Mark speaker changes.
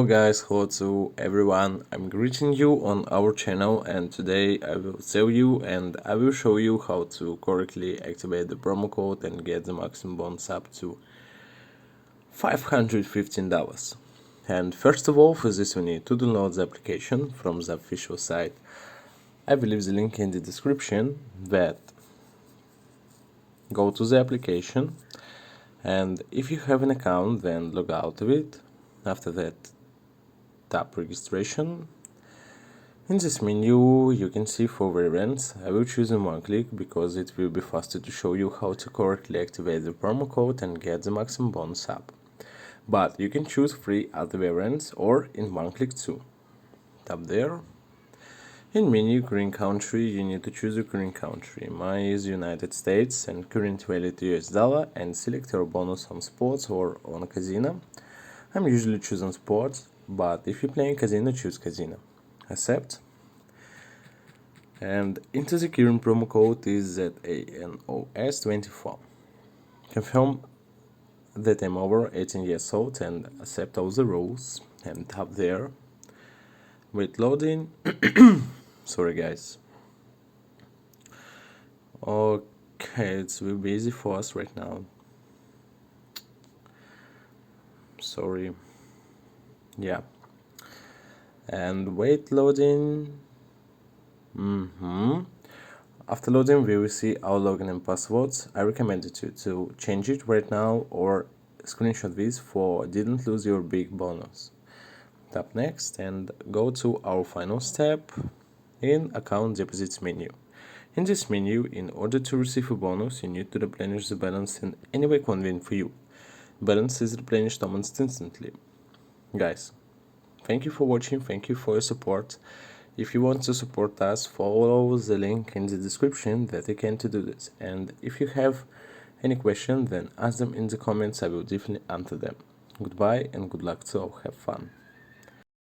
Speaker 1: Hello guys, hello to everyone. I'm greeting you on our channel, and today I will tell you and I will show you how to correctly activate the promo code and get the maximum bonus up to $515. And first of all, for this we need to download the application from the official site. I will leave the link in the description. That go to the application, and if you have an account, then log out of it. After that, tap registration. In this menu you can see 4 variants. I will choose in one click because it will be faster to show you how to correctly activate the promo code and get the maximum bonus up. But you can choose 3 other variants or in one click too. Tap there. In menu current country you need to choose your current country. Mine is United States and current value to US dollar, and select your bonus on sports or on casino. I'm usually choosing sports, but if you're playing casino, choose casino. Accept. And enter the current promo code is ZANOS24. Confirm that I'm over 18 years old and accept all the rules, and tap there. Wait loading. Sorry guys. Okay, it's will be easy for us right now. Sorry. Yeah. And wait loading. After loading, we will see our login and passwords. I recommend you to change it right now or screenshot this for didn't lose your big bonus. Tap next and go to our final step in account deposits menu. In this menu, in order to receive a bonus, you need to replenish the balance in any way convenient for you. Balance is replenished almost instantly. Guys, thank you for watching, thank you for your support. If you want to support us, follow the link in the description that you can to do this. And if you have any question, then ask them in the comments. I will definitely answer them. Goodbye and good luck to all. Have fun.